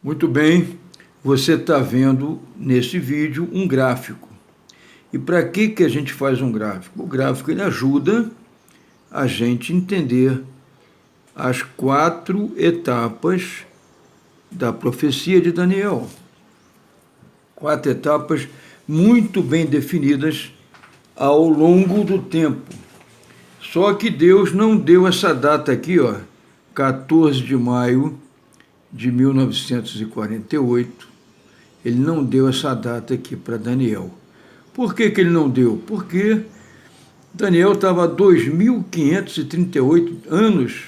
Muito bem, você está vendo nesse vídeo um gráfico. E para que a gente faz um gráfico? O gráfico ele ajuda a gente entender as 4 etapas da profecia de Daniel. 4 etapas muito bem definidas ao longo do tempo. Só que Deus não deu essa data aqui, ó, 14 de maio de 1948, ele não deu essa data aqui para Daniel. Por que ele não deu? Porque Daniel estava 2.538 anos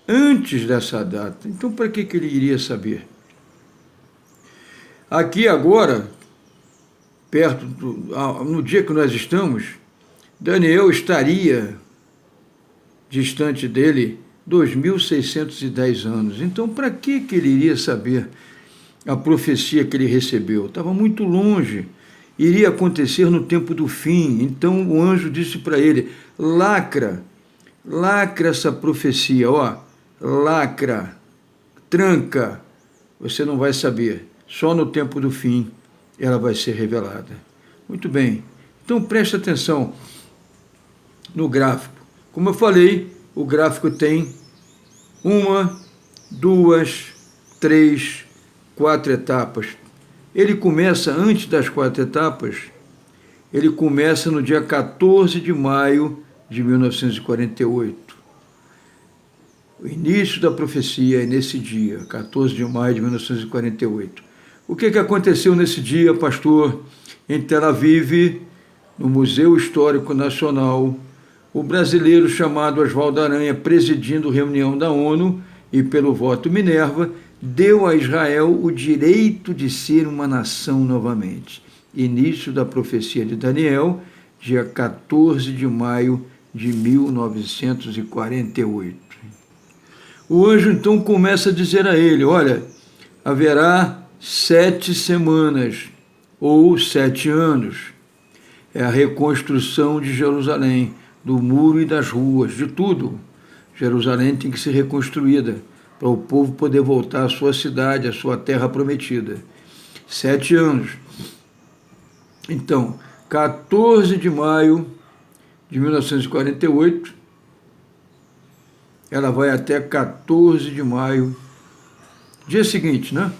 antes dessa data. Então, para que ele iria saber? Aqui agora, no dia que nós estamos, Daniel estaria distante dele 2.610 anos. Então, para que ele iria saber a profecia que ele recebeu? Estava muito longe. Iria acontecer no tempo do fim. Então, o anjo disse para ele, lacra essa profecia, ó, lacra, tranca, você não vai saber. Só no tempo do fim ela vai ser revelada. Muito bem. Então, preste atenção no gráfico. Como eu falei, o gráfico tem 1, 2, 3, 4 etapas. Ele começa antes das 4 etapas, ele começa no dia 14 de maio de 1948. O início da profecia é nesse dia, 14 de maio de 1948. O que aconteceu nesse dia, pastor? Em Tel Aviv, no Museu Histórico Nacional, o brasileiro chamado Oswaldo Aranha, presidindo reunião da ONU e pelo voto Minerva, deu a Israel o direito de ser uma nação novamente. Início da profecia de Daniel, dia 14 de maio de 1948. O anjo então começa a dizer a ele, olha, haverá 7 semanas, ou 7 anos. É a reconstrução de Jerusalém, do muro e das ruas, de tudo. Jerusalém tem que ser reconstruída para o povo poder voltar à sua cidade, à sua terra prometida. 7 anos. Então, 14 de maio de 1948, ela vai até 14 de maio, dia seguinte, né?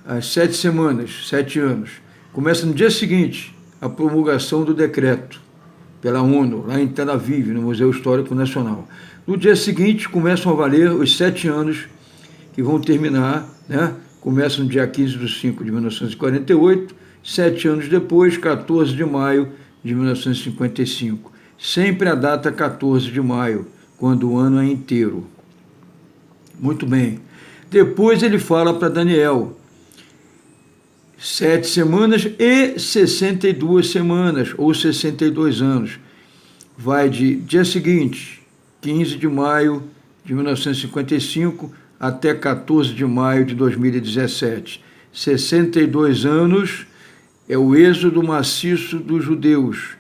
As 7 semanas, 7 anos. Começa no dia seguinte a promulgação do decreto pela ONU, lá em Tel Aviv, no Museu Histórico Nacional. No dia seguinte, começam a valer os 7 anos, que vão terminar, né? Começam no dia 15 de 5 de 1948, 7 anos depois, 14 de maio de 1955. Sempre a data 14 de maio, quando o ano é inteiro. Muito bem. Depois ele fala para Daniel, 7 semanas e 62 semanas, ou 62 anos. Vai de dia seguinte, 15 de maio de 1955, até 14 de maio de 2017. 62 anos é o êxodo maciço dos judeus,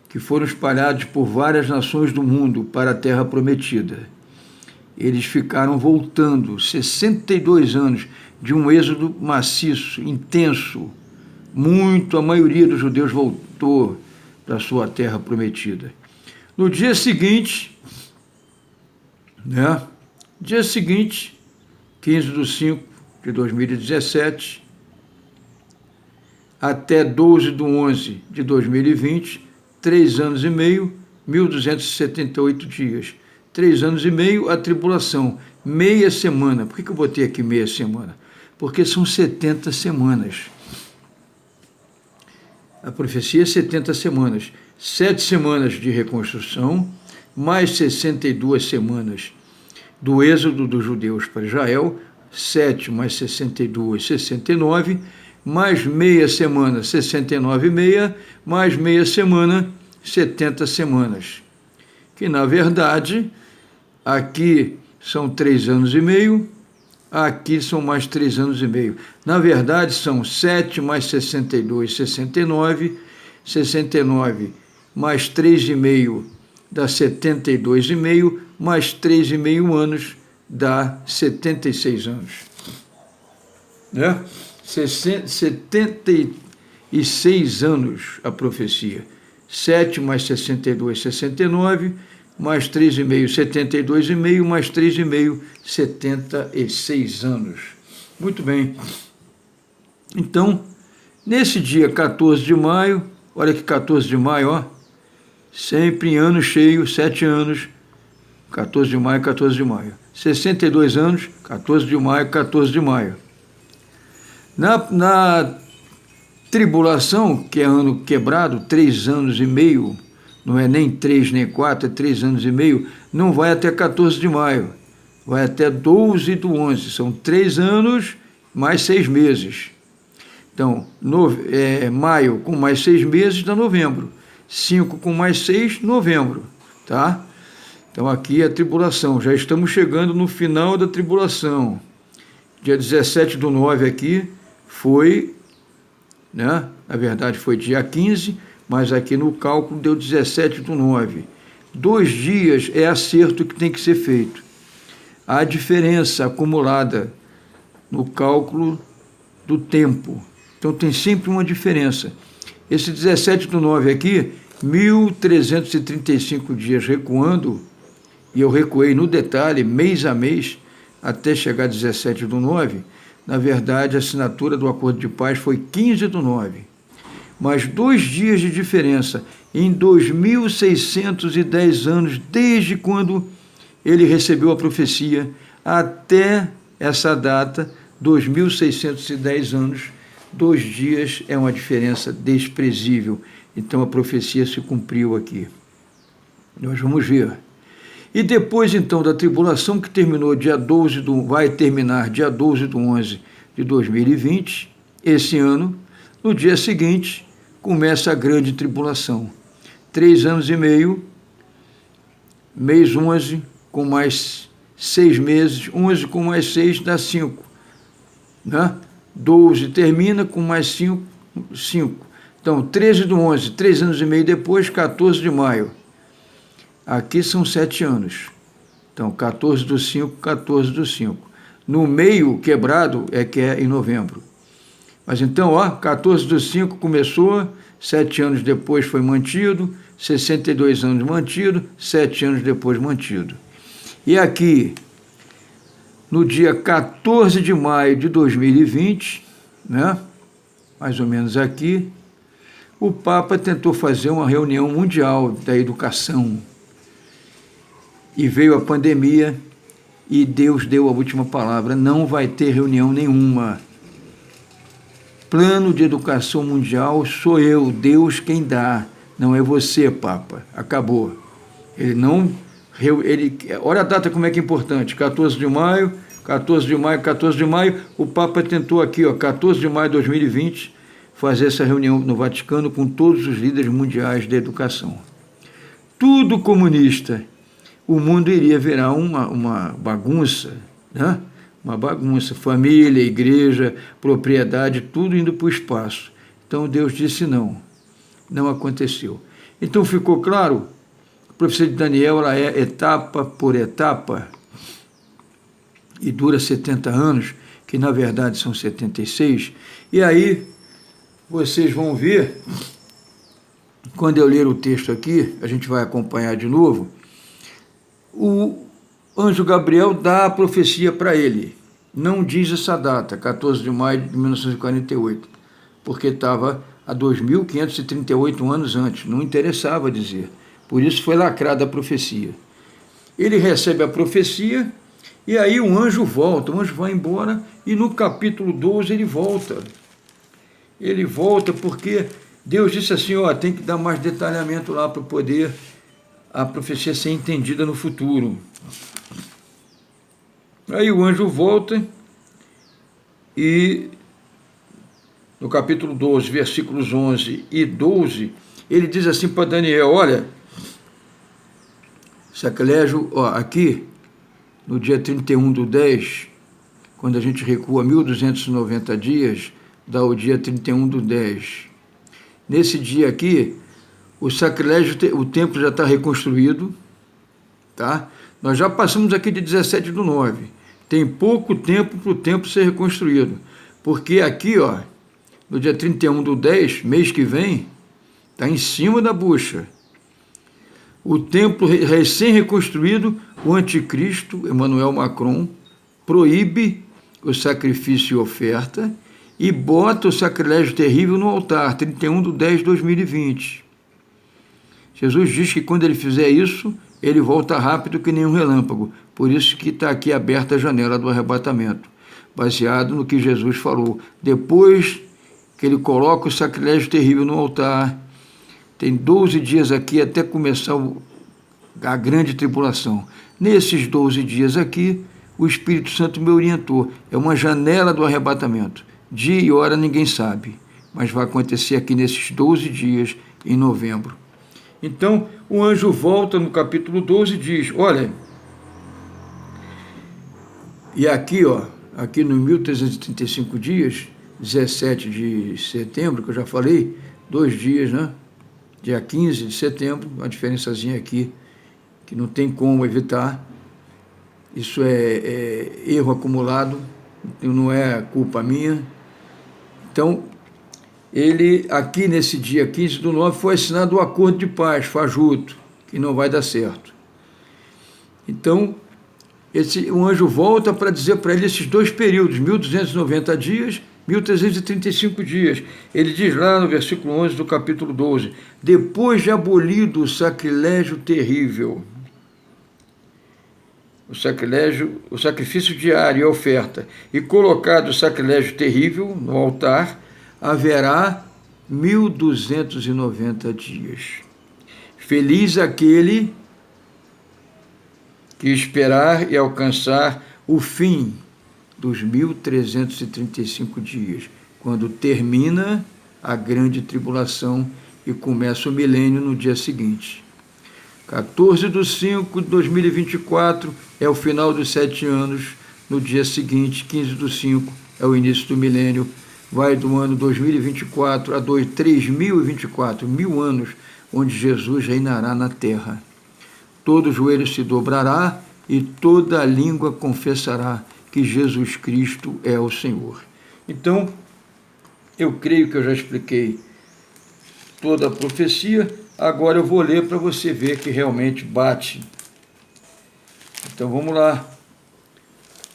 que foram espalhados por várias nações do mundo para a Terra Prometida. Eles ficaram voltando 62 anos de um êxodo maciço, intenso. A maioria dos judeus voltou para a sua terra prometida. No dia seguinte, 15 de 5 de 2017, até 12 de 11 de 2020, 3 anos e meio, 1.278 dias. 3 anos e meio, a tribulação, meia semana. Por que eu botei aqui meia semana? Porque são 70 semanas. A profecia é 70 semanas. 7 semanas de reconstrução, mais 62 semanas do êxodo dos judeus para Israel, 7 mais 62, 69, mais meia semana, 69 e meia, mais meia semana, 70 semanas. Que, na verdade, aqui são 3 anos e meio, aqui são mais 3 anos e meio. Na verdade, são 7 mais 62, 69, 69 mais 3,5 dá 72,5, mais 3,5 anos dá 76 anos. né? 76 anos a profecia. 7 mais 62, 69, mais 3,5, 72,5, mais 3,5, 76 anos. Muito bem. Então, nesse dia 14 de maio, olha que 14 de maio, ó, sempre em ano cheio, 7 anos, 14 de maio, 14 de maio. 62 anos, 14 de maio, 14 de maio. Na tribulação, que é ano quebrado, 3 anos e meio, não é nem 3 nem 4, é 3 anos e meio, não vai até 14 de maio, vai até 12 do 11, são 3 anos mais 6 meses. Então, maio com mais 6 meses dá novembro, 5 com mais 6, novembro, tá? Então aqui é a tribulação, já estamos chegando no final da tribulação. Dia 17 do 9 aqui foi, né? Na verdade foi dia 15, mas aqui no cálculo deu 17 do 9. 2 dias é acerto que tem que ser feito. A diferença acumulada no cálculo do tempo. Então tem sempre uma diferença. Esse 17 do 9 aqui, 1.335 dias recuando, e eu recuei no detalhe, mês a mês, até chegar 17 do 9, na verdade a assinatura do acordo de paz foi 15 do 9. Mas 2 dias de diferença em 2.610 anos, desde quando ele recebeu a profecia, até essa data, 2.610 anos, 2 dias é uma diferença desprezível. Então a profecia se cumpriu aqui. Nós vamos ver. E depois, então, da tribulação que terminou vai terminar dia 12 do 11 de 2020, esse ano, no dia seguinte, começa a grande tribulação. 3 anos e meio, mês 11, com mais 6 meses, 11 com mais 6 dá 5, né? 12 termina com mais 5, 5. Então, 13 do 11, 3 anos e meio depois, 14 de maio. Aqui são 7 anos. Então, 14 do 5, 14 do 5. No meio quebrado é que é em novembro. Mas então, ó, 14 do 5 começou, 7 anos depois foi mantido, 62 anos mantido, 7 anos depois mantido. E aqui, no dia 14 de maio de 2020, né, mais ou menos aqui, o Papa tentou fazer uma reunião mundial da educação. E veio a pandemia e Deus deu a última palavra. Não vai ter reunião nenhuma. Plano de educação mundial sou eu, Deus quem dá. Não é você, Papa. Acabou. Olha a data como é que é importante. 14 de maio, 14 de maio, 14 de maio. O Papa tentou aqui, ó, 14 de maio de 2020, fazer essa reunião no Vaticano com todos os líderes mundiais da educação. Tudo comunista. O mundo iria virar uma bagunça, né? Uma bagunça, família, igreja, propriedade, tudo indo para o espaço. Então Deus disse não, não aconteceu. Então ficou claro, a profecia de Daniel ela é etapa por etapa e dura 70 anos, que na verdade são 76, e aí vocês vão ver, quando eu ler o texto aqui, a gente vai acompanhar de novo, o anjo Gabriel dá a profecia para ele. Não diz essa data, 14 de maio de 1948, porque estava há 2.538 anos antes, não interessava dizer. Por isso foi lacrada a profecia. Ele recebe a profecia e aí o anjo volta, o anjo vai embora e no capítulo 12 ele volta. Ele volta porque Deus disse assim, ó, tem que dar mais detalhamento lá para poder a profecia ser entendida no futuro. Aí o anjo volta e no capítulo 12, versículos 11 e 12, ele diz assim para Daniel, olha, sacrilégio, ó, aqui, no dia 31 do 10, quando a gente recua 1.290 dias, dá o dia 31 do 10. Nesse dia aqui, o sacrilégio, o templo já está reconstruído, tá? Nós já passamos aqui de 17 do 9. Tem pouco tempo para o templo ser reconstruído. Porque aqui, ó, no dia 31/10, mês que vem, está em cima da bucha. O templo recém-reconstruído, o anticristo, Emmanuel Macron, proíbe o sacrifício e oferta e bota o sacrilégio terrível no altar, 31/10/2020. Jesus diz que quando ele fizer isso, ele volta rápido que nem um relâmpago. Por isso que está aqui aberta a janela do arrebatamento, baseado no que Jesus falou. Depois que ele coloca o sacrilégio terrível no altar, tem 12 dias aqui até começar a grande tribulação. Nesses 12 dias aqui, o Espírito Santo me orientou. É uma janela do arrebatamento. Dia e hora ninguém sabe, mas vai acontecer aqui nesses 12 dias, em novembro. Então, o anjo volta no capítulo 12 e diz, olha, e aqui, ó, aqui no 1335 dias, 17 de setembro, que eu já falei, 2 dias, né? Dia 15 de setembro, uma diferençazinha aqui, que não tem como evitar. Isso é erro acumulado, não é culpa minha. Então, ele, aqui nesse dia 15/9, foi assinado o acordo de paz, fajuto, que não vai dar certo. Então, o anjo volta para dizer para ele esses 2 períodos, 1290 dias, 1335 dias. Ele diz lá no versículo 11 do capítulo 12, depois de abolido o sacrilégio terrível, o sacrifício diário e a oferta, e colocado o sacrilégio terrível no altar, haverá 1290 dias. Feliz aquele que esperar e alcançar o fim dos 1335 dias, quando termina a grande tribulação e começa o milênio no dia seguinte. 14/5/2024 é o final dos 7 anos, no dia seguinte, 15/5, é o início do milênio, vai do ano 2024 a 3024, 1000 anos, onde Jesus reinará na terra. Todo joelho se dobrará e toda língua confessará que Jesus Cristo é o Senhor. Então, eu creio que eu já expliquei toda a profecia, agora eu vou ler para você ver que realmente bate. Então, vamos lá.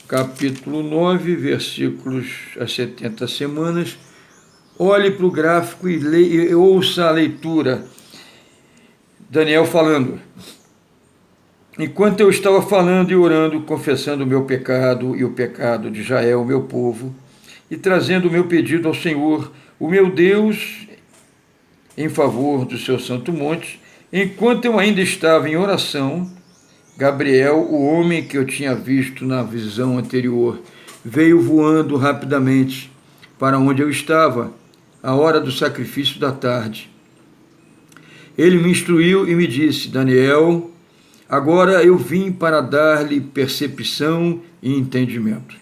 Capítulo 9, versículos às 70 semanas. Olhe para o gráfico e ouça a leitura. Daniel falando. Enquanto eu estava falando e orando, confessando o meu pecado e o pecado de Israel, meu povo, e trazendo o meu pedido ao Senhor, o meu Deus, em favor do seu santo monte, enquanto eu ainda estava em oração, Gabriel, o homem que eu tinha visto na visão anterior, veio voando rapidamente para onde eu estava, à hora do sacrifício da tarde. Ele me instruiu e me disse, Daniel, agora eu vim para dar-lhe percepção e entendimento.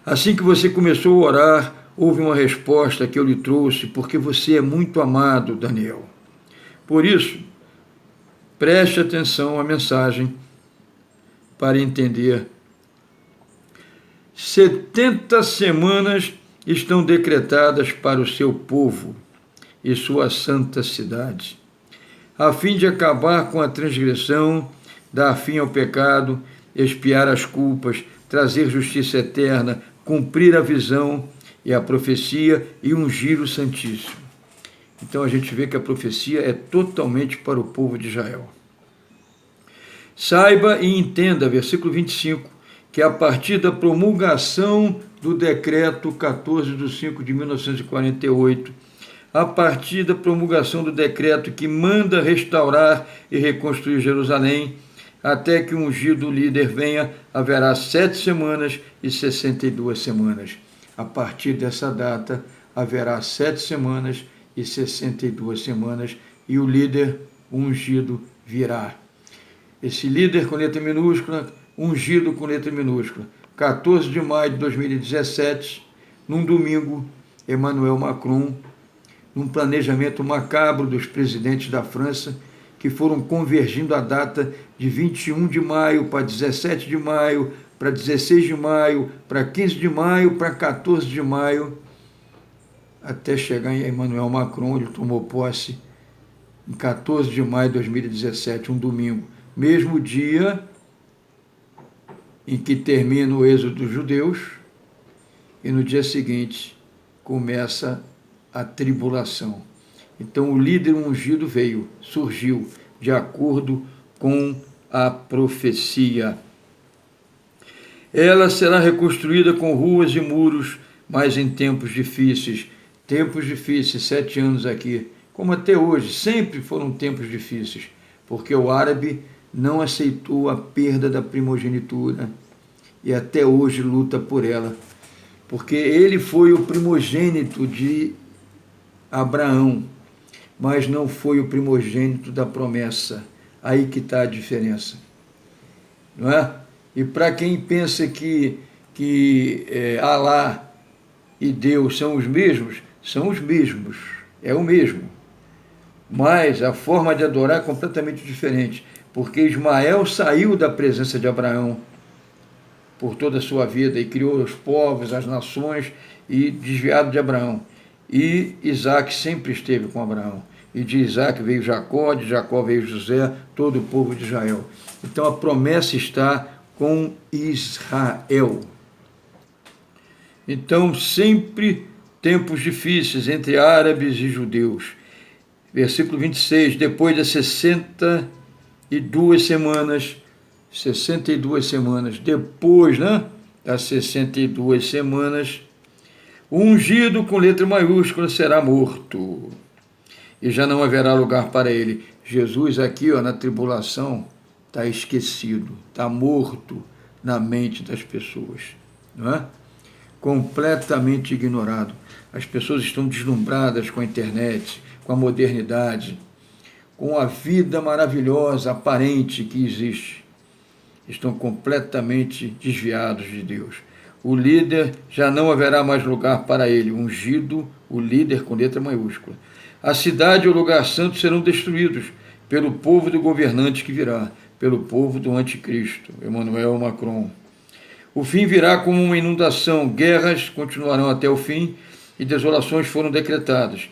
Assim que você começou a orar, houve uma resposta que eu lhe trouxe, porque você é muito amado, Daniel. Por isso, preste atenção à mensagem para entender. 70 semanas estão decretadas para o seu povo e sua santa cidade, a fim de acabar com a transgressão, dar fim ao pecado, expiar as culpas, trazer justiça eterna, cumprir a visão e a profecia e ungir o Santíssimo. Então a gente vê que a profecia é totalmente para o povo de Israel. Saiba e entenda, versículo 25, que a partir da promulgação do decreto 14/5/1948, a partir da promulgação do decreto que manda restaurar e reconstruir Jerusalém, até que o ungido líder venha, haverá 7 semanas e 62 semanas. A partir dessa data, haverá 7 semanas e 62 semanas, e o líder ungido virá. Esse líder com letra minúscula, ungido com letra minúscula. 14 de maio de 2017, num domingo, Emmanuel Macron, num planejamento macabro dos presidentes da França, que foram convergindo a data de 21 de maio para 17 de maio para 16 de maio, para 15 de maio, para 14 de maio, até chegar em Emmanuel Macron. Ele tomou posse em 14 de maio de 2017, um domingo, mesmo dia em que termina o êxodo dos judeus, e no dia seguinte começa a tribulação. Então o líder ungido surgiu de acordo com a profecia. Ela será reconstruída com ruas e muros, mas em tempos difíceis. Tempos difíceis, 7 anos aqui, como até hoje, sempre foram tempos difíceis, porque o árabe não aceitou a perda da primogenitura e até hoje luta por ela, porque ele foi o primogênito de Abraão, mas não foi o primogênito da promessa. Aí que está a diferença, não é? E para quem pensa que Alá e Deus são os mesmos, é o mesmo. Mas a forma de adorar é completamente diferente, porque Ismael saiu da presença de Abraão por toda a sua vida e criou os povos, as nações, e desviado de Abraão. E Isaac sempre esteve com Abraão. E de Isaac veio Jacó, de Jacó veio José, todo o povo de Israel. Então a promessa está com Israel. Então sempre tempos difíceis entre árabes e judeus. Versículo 26, depois de 62 semanas, depois, das 62 semanas, o ungido com letra maiúscula será morto, e já não haverá lugar para ele. Jesus aqui, na tribulação, está esquecido, está morto na mente das pessoas, não é? Completamente ignorado. As pessoas estão deslumbradas com a internet, com a modernidade, com a vida maravilhosa, aparente que existe. Estão completamente desviados de Deus. O líder, já não haverá mais lugar para ele. Ungido, o líder com letra maiúscula. A cidade e o lugar santo serão destruídos pelo povo do governante que virá, pelo povo do anticristo, Emmanuel Macron. O fim virá como uma inundação, guerras continuarão até o fim e desolações foram decretadas.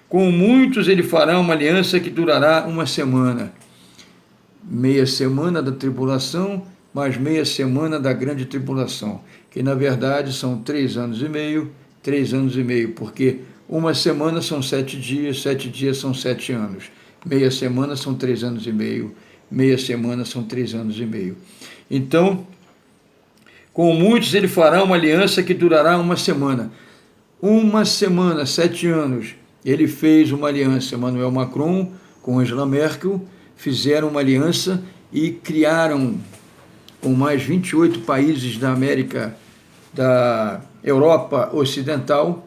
Com muitos ele fará uma aliança que durará uma semana. Meia semana da tribulação, mais meia semana da grande tribulação, que na verdade são 3 anos e meio, porque uma semana são 7 dias, 7 dias são 7 anos. Meia semana são 3 anos e meio, meia semana são 3 anos e meio. Então, com muitos ele fará uma aliança que durará uma semana. Uma semana, 7 anos, ele fez uma aliança. Emmanuel Macron com Angela Merkel fizeram uma aliança e criaram, com mais 28 países da América, da Europa Ocidental,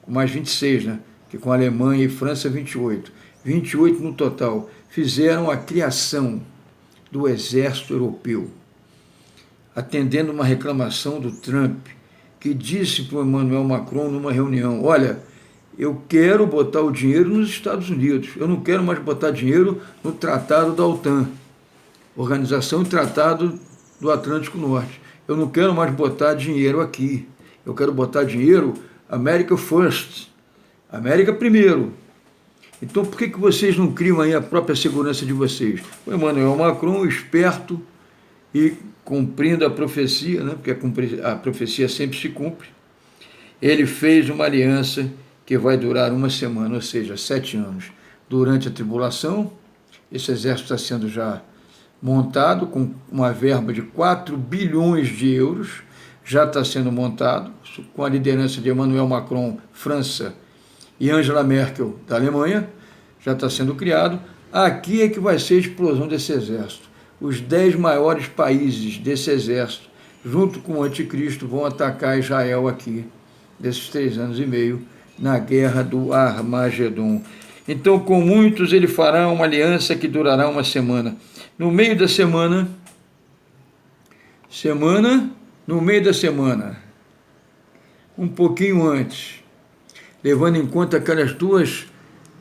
com mais 26, que com a Alemanha e França 28 no total, fizeram a criação do exército europeu, atendendo uma reclamação do Trump, que disse para o Emmanuel Macron numa reunião: olha, eu quero botar o dinheiro nos Estados Unidos, eu não quero mais botar dinheiro no Tratado da OTAN, Organização e Tratado do Atlântico Norte. Eu não quero mais botar dinheiro aqui, eu quero botar dinheiro America First, América primeiro. Então por que vocês não criam aí a própria segurança de vocês? O Emmanuel Macron, esperto e cumprindo a profecia, porque a profecia sempre se cumpre, ele fez uma aliança que vai durar uma semana, ou seja, 7 anos. Durante a tribulação, esse exército está sendo já montado com uma verba de 4 bilhões de euros, já está sendo montado, com a liderança de Emmanuel Macron, França, e Angela Merkel, da Alemanha, já está sendo criado. Aqui é que vai ser a explosão desse exército. Os 10 maiores países desse exército, junto com o anticristo, vão atacar Israel aqui, desses 3 anos e meio, na guerra do Armagedon. Então, com muitos ele fará uma aliança que durará uma semana. No meio da semana, um pouquinho antes, levando em conta aquelas 2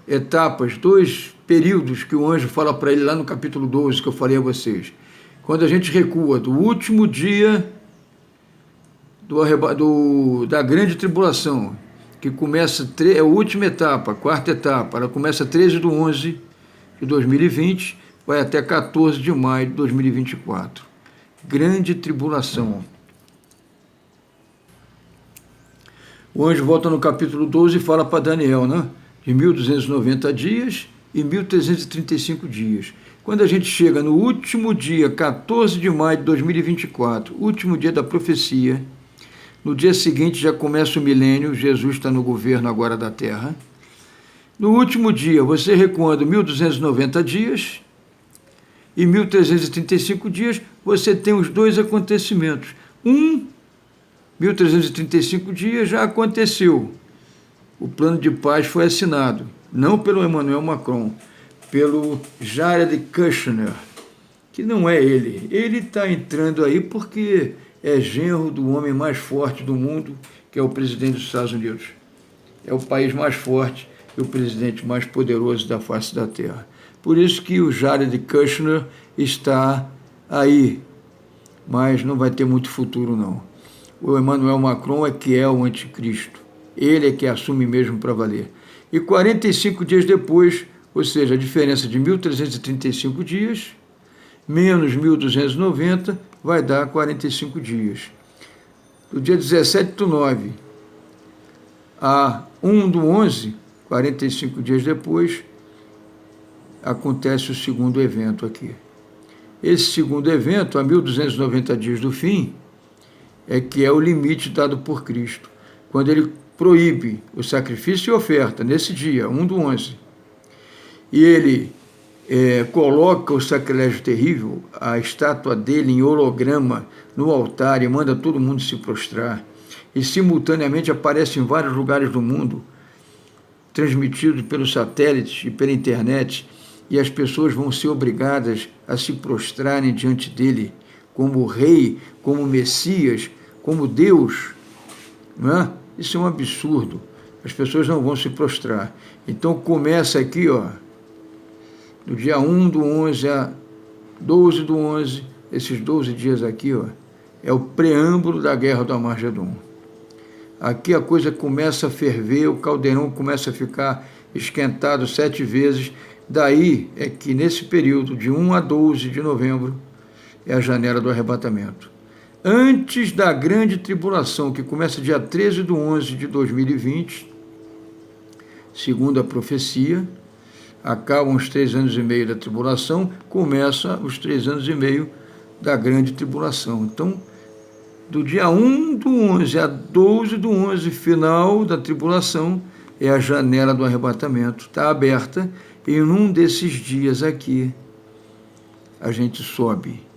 etapas, 2 períodos que o anjo fala para ele lá no capítulo 12, que eu falei a vocês. Quando a gente recua do último dia da grande tribulação, que começa, é a última etapa, a quarta etapa, ela começa 13/11 de 2020, vai até 14 de maio de 2024. Grande tribulação. O anjo volta no capítulo 12 e fala para Daniel, né? De 1290 dias e 1335 dias. Quando a gente chega no último dia, 14 de maio de 2024, último dia da profecia, no dia seguinte já começa o milênio, Jesus está no governo agora da Terra. No último dia, você recuando 1290 dias e 1335 dias, você tem os dois acontecimentos. 1335 dias já aconteceu. O plano de paz foi assinado, não pelo Emmanuel Macron, pelo Jared Kushner, que não é ele. Ele está entrando aí porque é genro do homem mais forte do mundo, que é o presidente dos Estados Unidos. É o país mais forte e o presidente mais poderoso da face da Terra. Por isso que o Jared Kushner está aí, mas não vai ter muito futuro, não. O Emmanuel Macron é que é o anticristo. Ele é que assume mesmo para valer. E 45 dias depois, ou seja, a diferença de 1335 dias, menos 1290, vai dar 45 dias. Do dia 17/9 a 1/11, 45 dias depois, acontece o segundo evento aqui. Esse segundo evento, a 1290 dias do fim, é que é o limite dado por Cristo, quando ele proíbe o sacrifício e oferta, nesse dia, 1/11, e ele coloca o sacrilégio terrível, a estátua dele em holograma no altar e manda todo mundo se prostrar, e simultaneamente aparece em vários lugares do mundo, transmitido pelos satélites e pela internet, e as pessoas vão ser obrigadas a se prostrarem diante dele, como rei, como Messias, como Deus, não é? Isso é um absurdo. As pessoas não vão se prostrar. Então começa aqui, ó, do dia 1/11 a 12/11, esses 12 dias aqui, ó, é o preâmbulo da Guerra do Armagedon. Aqui a coisa começa a ferver, o caldeirão começa a ficar esquentado 7 vezes. Daí é que nesse período, de 1 a 12 de novembro, é a janela do arrebatamento. Antes da grande tribulação, que começa dia 13/11 de 2020, segundo a profecia, acabam os 3 anos e meio da tribulação, começa os 3 anos e meio da grande tribulação. Então, do dia 1/11 a 12/11, final da tribulação, é a janela do arrebatamento. Está aberta, e num desses dias aqui, a gente sobe.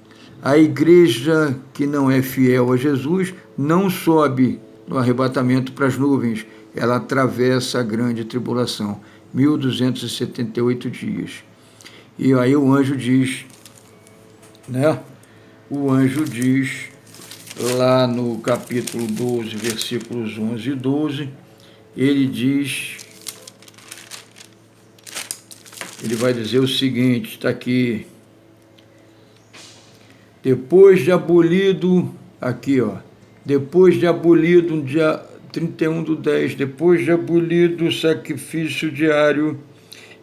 A igreja que não é fiel a Jesus não sobe no arrebatamento para as nuvens, ela atravessa a grande tribulação, 1278 dias. E aí o anjo diz, né? O anjo diz, lá no capítulo 12, versículos 11 e 12, ele diz, ele vai dizer o seguinte, está aqui: depois de abolido, aqui ó, depois de abolido, no dia 31/10, depois de abolido o sacrifício diário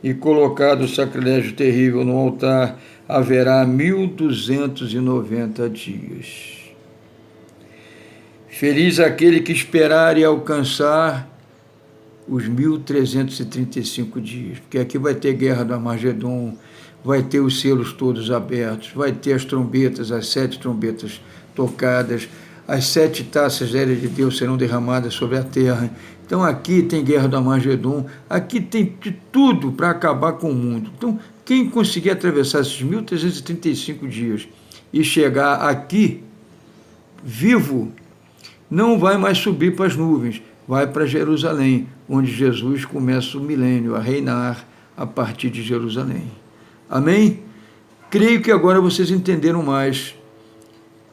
e colocado o sacrilégio terrível no altar, haverá 1290 dias. Feliz aquele que esperar e alcançar os 1335 dias, porque aqui vai ter guerra do Armagedon, vai ter os selos todos abertos, vai ter as trombetas, as 7 trombetas tocadas, as 7 taças da ira de Deus serão derramadas sobre a terra. Então aqui tem guerra do Armagedon, aqui tem de tudo para acabar com o mundo. Então quem conseguir atravessar esses 1335 dias e chegar aqui vivo, não vai mais subir para as nuvens, vai para Jerusalém, onde Jesus começa o milênio a reinar a partir de Jerusalém. Amém? Creio que agora vocês entenderam mais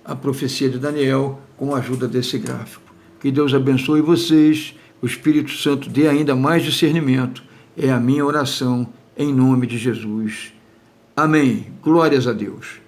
a profecia de Daniel com a ajuda desse gráfico. Que Deus abençoe vocês, o Espírito Santo dê ainda mais discernimento. É a minha oração em nome de Jesus. Amém. Glórias a Deus.